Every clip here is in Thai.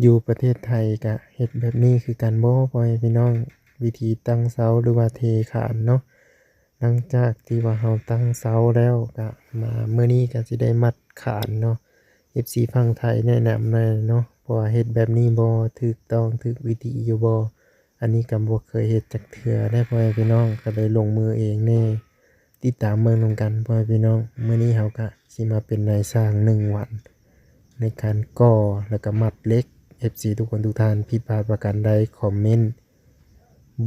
อยู่ประเทศไทยก็เฮ็ดแบบนี้คือกันบ่พ่อแม่พี่น้องวิธีตั้งเสาหรือว่าเทขานเนาะหลังจากที่ว่าเราตั้งเสาแล้วก็มามื้อนี้ก็สิได้มัดขานเนาะ FC ฝั่งไทยแนะนำหน่อยเนาะเพราะว่าเฮ็ดแบบนี้บ่ถูกต้องถูกวิธีอยู่บ่อันนี้ก็บ่เคยเฮ็ดจักเทื่อได้พ่อแม่พี่น้องก็เลยลงมือเองแน่ติดตามเบิ่งนำกันพ่อแม่พี่น้องมื้อนี้เราก็สิมาเป็นนายสร้าง1วัน ในการก่อแล้วก็มัดเหล็ก FC ทุกคนทุกท่านผิดพลาดประการใดคอมเมนต์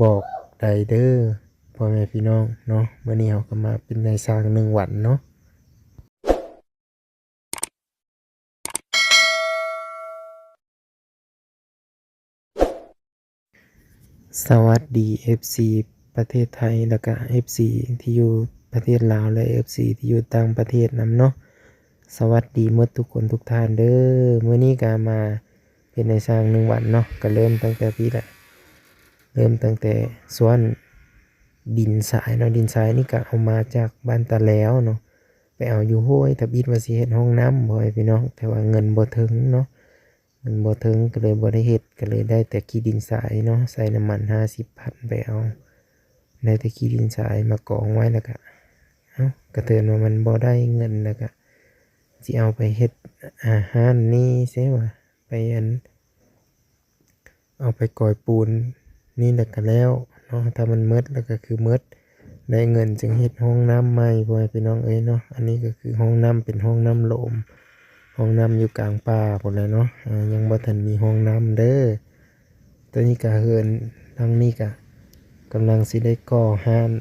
บอกได้เด้อพ่อแม่พี่น้องเนาะมื้อนี้เราก็มาเป็นนายสร้าง1วันเนาะสวัสดี FC ประเทศไทยแล้วก็ FC ที่อยู่ประเทศลาวและ FC ที่อยู่ต่างประเทศนำเนาะสวัสดีหมดทุกคนทุกท่านเด้อมื้อนี้ก็มาเป็นนายสร้าง1วันเนาะก็เริ่มตั้งแต่พี่แหละ เริ่มตั้งแต่ส่วนดินทรายเนาะดินทรายนี่ก็เอามาจากบ้านตาแล้วเนาะไปเอาอยู่ห้วยทบิดว่าสิเฮ็ดห้องน้ำบ่ให้พี่น้องแต่ว่าเงินบ่ถึงเนาะเงินบ่ถึงก็เลยบ่ได้เฮ็ดก็เลยได้แต่ขี้ดินทรายเนาะใส่น้ำมัน50,000ไปเอาได้แต่ขี้ดินทรายมากองไว้แล้วก็เอ้ากระเทือนว่ามันบ่ได้เงินแล้วก็สิเอาไปเฮ็ดอาหารนี่เสียว่าไปเอาไปก่อยปูนนี่แหละก็แล้วเนาะถ้ามันหมดแล้วก็คือหมดได้เงินจึงเฮ็ดห้องน้ำใหม่พ่อแม่พี่น้องเอ้ยเนาะอันนี้ก็คือห้องน้ำเป็นห้องน้ำโหลมห้องน้ำอยู่กลางป่าพุ่นแหละเนาะยังบ่ทันมีห้องน้ำเด้อตอนนี้ก็เฮือนทางนี้ก็กำลังสิได้ก่อฮ้าน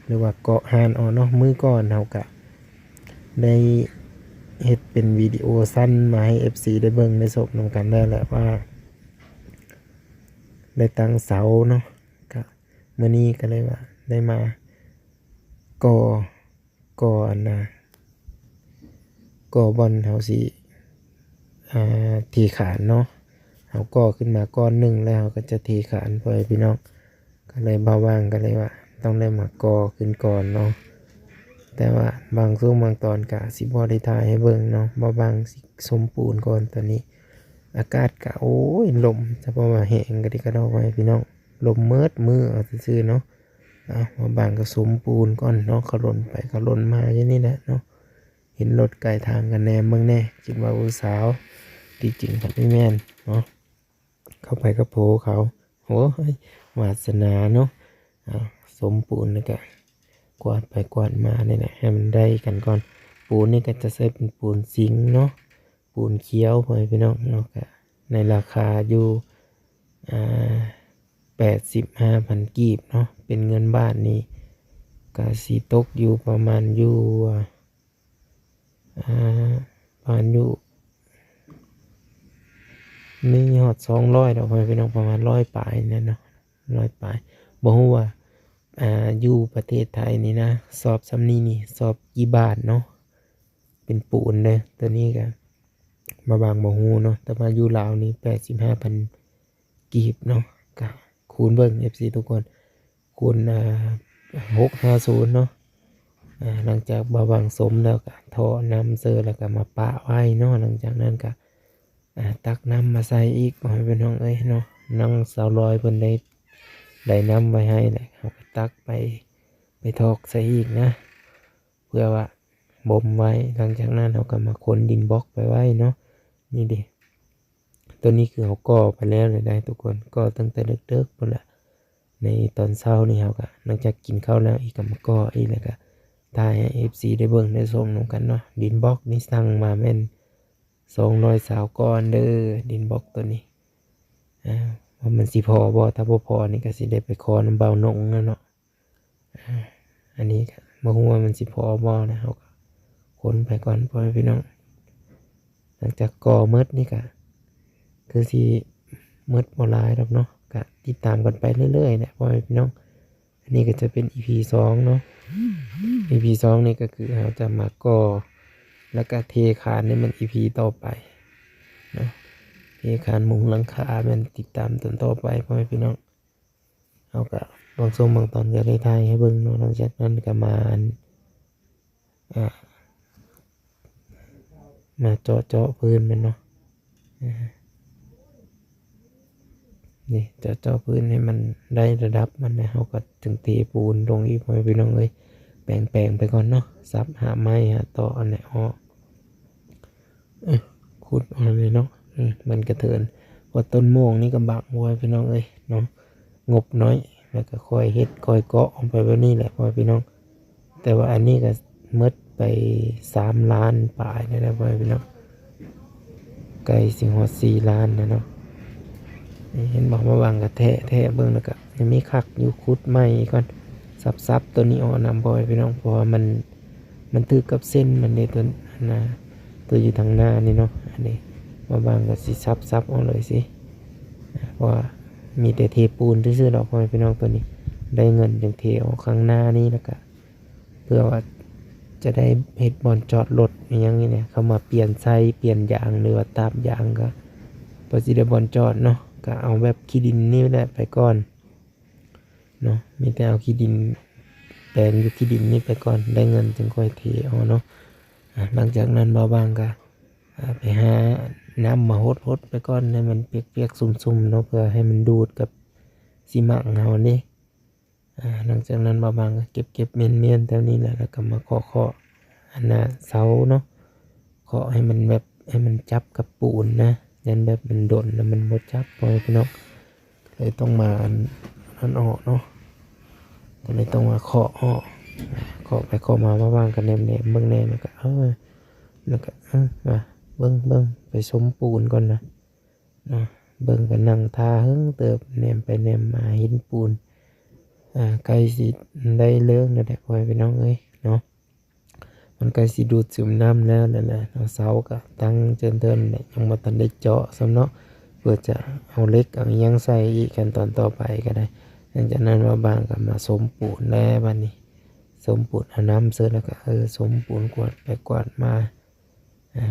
หรือว่าเกาะฮ้านเอาเนาะมื้อก่อนเฮาก็ได้เฮ็ดเป็นวิดีโอสั้นมาให้ FC ได้เบิ่งได้ชมนำกันได้แหละว่า ได้ตั้งเสาเนาะก็มื้อนี้ก็เลยว่าได้มาก่อก่ออันน่ะก่อบ่อนเฮาสิเทขานเนาะเฮาก่อขึ้นมาก้อนหนึ่งแล้วเฮาก็จะเทขานพ่อแม่พี่น้องก็เลยบ่ว่างก็เลยว่าต้องได้มาก่อขึ้นก่อนเนาะแต่ว่าบางช่วงบางตอนก็สิบ่ได้ถ่ายให้เบิ่งเนาะบ่บางสิสมปูนก่อนตอนนี้อากาศก็โอ้ยลมจะบ่ว่าแห้งก็ดีก็ดอกพ่อแม่พี่น้อง ลมเมิดมือเอาซื่อๆเนาะมาบางก็สมปูนก่อนเนาะเขาหล่นไปเขาหล่นมาอย่างนี้แหละเนาะเห็นรถไกลทางกันแนมเบิ่งแน่คิดว่าผู้สาวที่จริงครับไม่แม่นเนาะเข้าไปก็โผเขาโอ้ยวาสนาเนาะสมปูนแล้วก็กวาดไปกวาดมาเนี่ยนะให้มันได้กันก่อนปูนนี่ก็จะใช้เป็นปูนซิงค์เนาะปูนเขียวพอให้พี่น้องเนาะก็ในราคาอยู่อ่า 85,000กีบเนาะเป็นเงินบาทนี่ก็สิตกอยู่ประมาณอยู่ประมาณอยู่มีฮอด200ดอกไปพี่น้องประมาณ100ปลายนั่นเนาะ100ปลายบ่ฮู้ว่าอยู่ประเทศไทยนี่นะสอบซำนี้นี่สอบกี่บาทเนาะเป็นปูนเด้อตัวนี้ก็บ่บางบ่ฮู้เนาะแต่ว่าอยู่ลาวนี่85,000กีบเนาะก็คูณเบิ่ง FC ทุกคนคูณ650เนาะหลังจากบาบังสมแล้วก็ถอน้ำเซอร์แล้วก็มาปะไว้เนาะหลังจากนั้นก็ตักน้ำมาใส่อีกบ่ให้เป็นห้องเอ้ยเนาะน้องสาวลอยเพิ่นได้น้ำไว้ให้แหละเขาก็ตักไปทอกใส่อีกนะเพื่อว่าบ่มไว้หลังจากนั้นเขาก็มาขนดินบล็อกไปไว้เนาะนี่ดิตัวนี้คือเขาก่อไปแล้วเลยได้ทุกคนก่อตั้งแต่เด็กๆพุ่นละในตอนเช้านี่เขาก็หลังจากกินข้าวแล้วอีกก็มาก่ออีกแล้วก็ถ่ายให้ FC ได้เบิ่งได้ชมนำกันเนาะดินบล็อกนี่สั่งมาแม่น220ก้อนเด้อดินบล็อกตัวนี้ว่ามันสิพอบ่ถ้าบ่พอนี่ก็สิได้ไปขอน้ำเบาหนงแล้วเนาะอันนี้ก็บ่ฮู้ว่ามันสิพอบ่นะเฮาก็ขนไปก่อนพ่อแม่พี่น้องหลังจากก่อหมดนี่ก็คือสิหมดบ่หลายดอกเนาะก็ติดตามกันไปเรื่อยๆแหละพ่อแม่พี่น้องอันนี้ก็จะเป็น EP 2เนาะ EP 2นี่ก็คือเราจะมาก่อแล้วก็เทคานนี่มัน EP ต่อไปเนาะเทคานมุงหลังคามันติดตามตอนต่อไปพ่อแม่พี่น้องเอาก็บางช่วงบางตอนก็ได้ถ่ายให้เบิ่งเนาะหลังจากนั้นก็มาเจาะพื้นมันเนาะ นี่จะเจาะพื้นให้มันได้ระดับมันนะเราก็ถึงเทปูนลงอีกพ่อแม่พี่น้องเอ้ยแปลงไปก่อนเนาะซับหาไม้หาตออันไหนออกขุดออกเลยเนาะมันกระเทินว่าต้นม่วงนี่ก็บักไว้พี่น้องเอ้ยเนาะงบน้อยแล้วก็ค่อยเฮ็ดค่อยเกาะออกไปแบบนี้แหละพ่อพี่น้องแต่ว่าอันนี้ก็หมดไป3 ล้านปลายนะพ่อพี่น้องไกลสิฮอด4 ล้านนะเนาะเห็นบอกมาบางกระแทะเบิ่งแล้วก็ยังมีคักอยู่ขุดใหม่ก่อนซับตัวนี้ออกนำพ่อพี่น้องเพราะว่ามันตึกกับเส้นมันเนี่ยตัวนะตัวอยู่ทางหน้านี่เนาะอันนี้มาบางก็สิซับออกเลยสิเพราะว่ามีแต่เทปูนซื่อๆดอกพ่อพี่น้องตัวนี้ได้เงินจังเทออกข้างหน้านี่แล้วก็เพื่อว่าจะได้เฮ็ดบอนจอดรถอย่างนี้เนี่ยเขามาเปลี่ยนไส้เปลี่ยนยางหรือว่าตามยางก็พอสิได้บอนจอดเนาะก็เอาแบบขี้ดินนี่แหละไปก่อนเนาะมีแต่เอาขี้ดินแปลงอยู่ขี้ดินนี่ไปก่อนได้เงินจึงค่อยเทเอาเนาะหลังจากนั้นเบาบางก็ไปหาน้ำมาหดไปก่อนให้มันเปียกๆซุ่มๆเนาะเพื่อให้มันดูดกับซีเมนต์เฮานี่หลังจากนั้นเบาบางก็เก็บเมียนๆแถวนี้แหละแล้วก็มาเคาะอันน่ะเสาเนาะเคาะให้มันแบบให้มันจับกับปูนนะยันแบบมันโดนแล้วมันบ่จับพอพี่น้องเลยต้องมาอันออกเนาะก็เลยต้องมาเคาะออกเคาะไปเคาะมาว่างๆกันแนมๆเบิ่งแนมแล้วก็แล้วก็มาเบิ่งไปสมปูนก่อนนะเนาะเบิ่งก็นั่งท่าหึงเติบแนมไปแนมมาเห็นปูนใกล้สิได้เรื่องแล้วแหละพ่อพี่น้องเอ้ยเนาะมันใกล้สิดูดซึมน้ำแล้วนั่นแหละเสาก็ตั้งเจินๆเนี่ยยังบ่ทันได้เจาะซ้ำเนาะเพื่อจะเอาเหล็กเอาอิหยังใส่อีกขั้นตอนต่อไปก็ได้หลังจากนั้นว่าบางก็มาสมปูนแล้วบัดนี้สมปูนเอาน้ำเสร็จแล้วก็สมปูนกวาดไปกวาดมา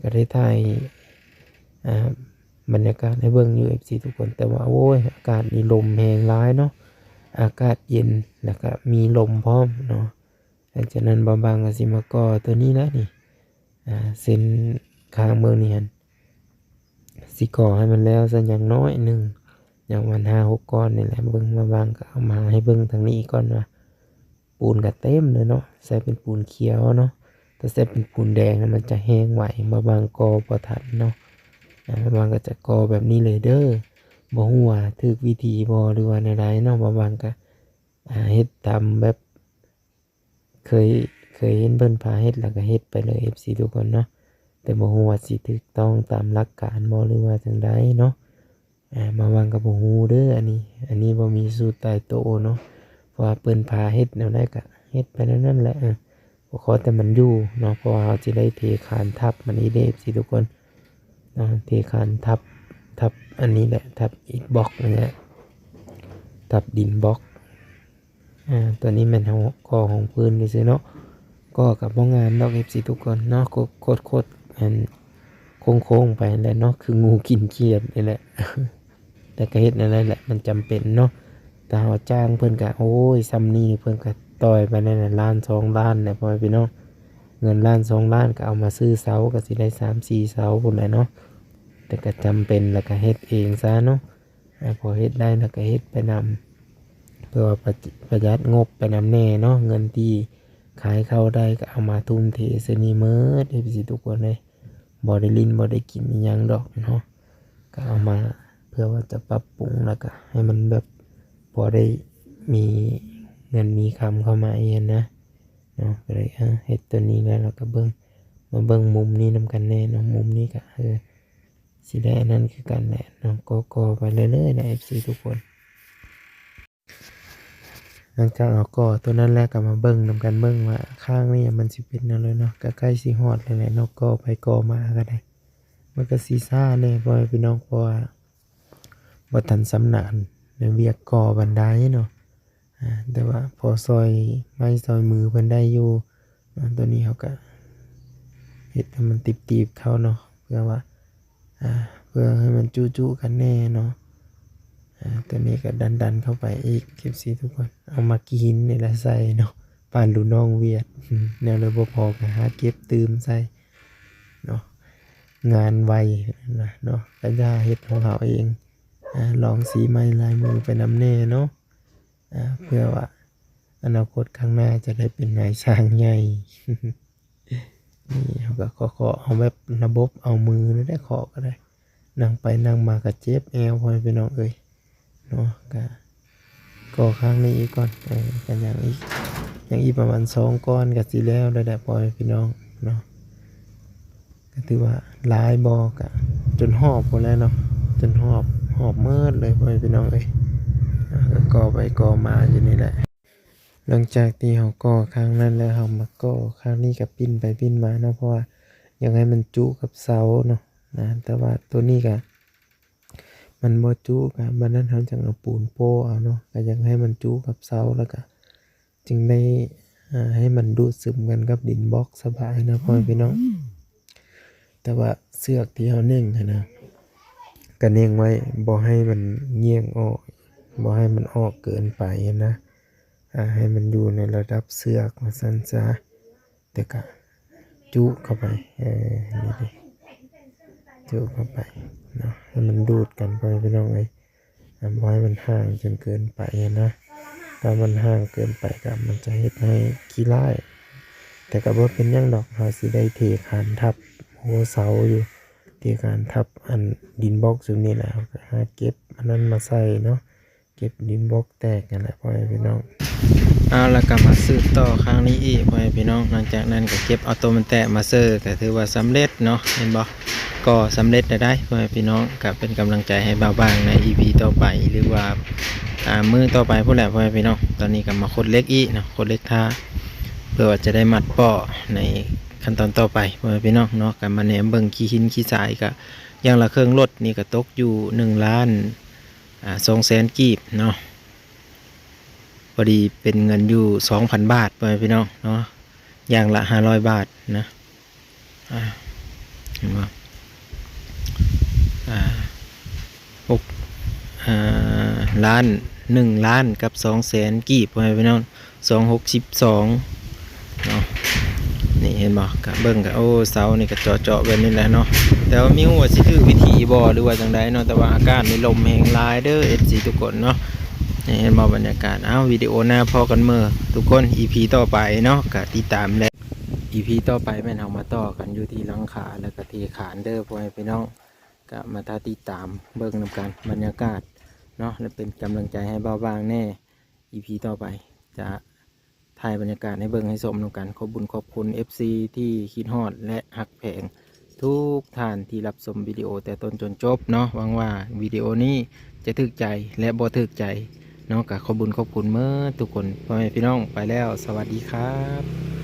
ก็ได้ถ่ายบรรยากาศให้เบิ่งอยู่ FC ทุกคนแต่ว่าโอ้ยอากาศนี่ลมแรงร้ายเนาะอากาศเย็นแล้วก็มีลมพร้อมเนาะหลังจากนั้นบางก็สิมาก่อตัวนี้นะนี่เส้นข้างเมืองนี่หั่นสิก่อให้มันแล้วสักอย่างน้อยหนึ่งอย่างวัน5-6 ก้อนนี่แหละเบิ่งมาบางก็เอามาให้เบิ่งทางนี้ก่อนว่าปูนก็เต็มเลยเนาะใส่เป็นปูนเขียวเนาะถ้าใส่เป็นปูนแดงมันจะแห้งไหวมาบางก่อบ่ทันเนาะบางก็จะก่อแบบนี้เลยเด้อบ่ฮู้ว่าถูกวิธีบ่หรือว่าแนวใดเนาะบางก็เฮ็ดตามแบบเคยเห็นเพิ่นพาเฮ็ดแล้วก็เฮ็ดไปเลย FC ทุกคนเนาะแต่บ่ฮู้ว่าสิถูกต้องตามหลักการบ่หรือว่าจังใดเนาะมาบางก็บ่ฮู้เด้ออันนี้บ่มีสูตรตายตัวเนาะเพราะว่าเพิ่นพาเฮ็ดแนวใดก็เฮ็ดไปนั่นแหละบ่ขอแต่มันอยู่เนาะเพราะว่าเราสิได้เทคานทับมันอีเด้ FC ทุกคนเนาะเทคานทับอันนี้แหละทับอิฐบล็อกนั่นแหละทับดินบล็อกตัวนี้มันเอาก่อของพื้นซื่อๆเนาะก็กับบ่งามดอก FC ทุกคนเนาะโคตรอันโค้งๆไปแหละเนาะคืองูกินเขียดนี่แหละ แต่ก็เฮ็ดนั่นแหละมันจำเป็นเนาะแต่เฮาจ้างเพิ่นก็โอ้ยซ้ำนี้เพิ่นก็ต่อยไปนั่นน่ะ1 ล้าน 2 ล้านแหละพ่อพี่น้องเงิน1 ล้าน 2 ล้านก็เอามาซื้อเสาก็สิได้3-4 เสาพุ่นแหละเนาะแต่ก็จำเป็นแล้วก็เฮ็ดเองซะเนาะพอเฮ็ดได้แล้วก็เฮ็ดไปนำเพื่อประหยัดงบไปนำแน่เนาะเงินที่ขายเข้าได้ก็เอามาทุ่มเทซะนี่เมิดให้พี่ทุกคนเลยบ่ได้ลิ้นบ่ได้กินอิหยังดอกเนาะก็เอามาเพื่อว่าจะปรับปรุงแล้วก็ให้มันแบบพอได้มีเงินมีคำเข้ามาเองนะเนาะก็เลยเฮ็ดตัวนี้แล้วเราก็มาเบิ่งมุมนี้นำกันแน่เนาะมุมนี้ก็สิได้นั่นคือกันแหละเนาะก็ไปเรื่อยๆนะ FC ทุกคนหลังจากเอาก่อตัวนั้นแล้วก็มาเบิ่งนำกันเบิ่งว่าข้างนี้มันสิเป็นแนวเลยเนาะก็ใกล้สิฮอดแล้วแหละเนาะก่อไปก่อมาก็ได้มันก็สิซ่าแน่พ่อพี่น้องเพราะว่าบ่ทันสำนานในเวียกก่อบันไดเนาะแต่ว่าพอซอยไม้ซอยมือเพิ่นได้อยู่ตัวนี้เขาก็เฮ็ดให้มันติบๆเข้าเนาะเพื่อว่าเพื่อให้มันจุๆกันแน่เนาะตัวนี้ก็ดันเข้าไปอีกเก็บสีทุกคนเอามากินนี่แหละใส่เนาะปานลูกน้องเวียดแนวเลยบ่พอก็หาเก็บตื่มใส่เนาะงานไวนะเนาะก็ย่าเฮ็ดของเขาเอง ลองสีไม้ลายมือไปนำแน่เนาะเพื่อว่าอนาคตข้างหน้าจะได้เป็นนายช่างใหญ่ นี่เขาก็เคาะเอาแบบระบบเอามือแล้วได้เคาะก็ได้นั่งไปนั่งมาก็เจ็บแอวพอพี่น้องเอ้ยเนาะก็ข้างนี้อีกก่อนกันอย่างอีกประมาณ2 ก้อนก็สิแล้วได้พอพี่น้องเนาะก็ถือว่าหลายบอกอะจนหอบหมดแล้วเนาะจนหอบเมิดเลยพอพี่น้องเอ้ยก็ก่อไปก่อมาอยู่นี่แหละหลังจากที่เขาก่อครั้งนั้นแล้วเขามาก่อครั้งนี้กับปิ้นไปปิ้นมาเนาะเพราะว่ายังไงมันจุกับเสาเนาะนะแต่ว่าตัวนี้ก็มันบ่จุกับบัดนั้นเขาจังเอาปูนโป้เอาเนาะก็ยังให้มันจุกับเสาแล้วก็จึงได้ให้มันดูดซึมกันกับดินบล็อกสบายนะพ่อพี่น้องแต่ว่าเสือกที่เขาเน่งนะก็เน่งไว้บ่ให้มันเงี่ยงออกบ่ให้มันออกเกินไปนะให้มันอยู่ในระดับเสือกมาสั้นซะแต่ก็จุเข้าไปนี่ดิจุเข้าไปเนาะให้มันดูดกันไปพี่น้องเอ้ยบ่ให้มันห่างจนเกินไปนะถ้ามันห่างเกินไปก็มันจะเฮ็ดให้ขี้ร้ายแต่ก็บ่เป็นหยังดอกเราสิได้เทคานทับหัวเสาอยู่เทคานทับอันดินบล็อกซุมนี้แหละก็หาเก็บอันนั้นมาใส่เนาะเก็บดินบล็อกแตกกันแหละพ่อพี่น้องเอาละก็มาซื้อต่อครั้งนี้อีกพ่อพี่น้องหลังจากนั้นก็เก็บเอาตัวมันแตกมาเซอร์ก็ถือว่าสำเร็จเนาะเห็นบ่ก็สำเร็จได้พ่อพี่น้องก็เป็นกำลังใจให้เบาบางใน EP ต่อไปหรือว่ามือต่อไปพวกแหละพ่อพี่น้องตอนนี้ก็มาคดเล็กอีกเนาะคดเล็กท่าเพื่อว่าจะได้มัดป้อในขั้นตอนต่อไปพ่อพี่น้องเนาะก็มาแหนมเบิ่งขี้หินขี้ทรายก็อย่างละเครื่องรถนี่ก็ตกอยู่1,200,000 กีบเนาะพอดีเป็นเงินอยู่ 2,000 บาทพ่อพี่น้องเนาะอย่างละ500 บาทนะเห็นบ่1,000,000 กับ 200,000 กีบพ่อพี่น้อง262เนาะนี่เห็นบ่กะเบิ่งกะโอ้เสานี่ก็เจาะแบบนี้แหละเนาะแต่ว่ามีหัวสิคือวิธีบ่หรือว่าจังไดเนาะแต่ว่าอากาศนี่ลมแห้งหลายเด้อ FC ทุกคนเนาะนี่เห็นบ่บรรยากาศวิดีโอหน้าพอกันมื้อทุกคน EP ต่อไปเนาะก็ติดตามและ EP ต่อไปแม่นเฮามาต่อกันอยู่ที่หลังคาแล้วก็ที่ขานเด้อพ่อพี่น้องก็มาติดตามเบิ่งนำกันบรรยากาศเนาะและเป็นกำลังใจให้เบาบางแน่ EP ต่อไปจะถ่ายบรรยากาศให้เบิ่งให้ชมนำกันขอบคุญขอบคุณ FC ที่คิดฮอดและหักแพงทุกท่านที่รับชมวิดีโอแต่ต้นจนจบเนาะหวังว่าวิดีโอนี้จะถึกใจและบ่ถึกใจเนาะก็ขอบคุญขอบคุณเมื่อทุกคนพ่อแม่พี่น้องไปแล้วสวัสดีครับ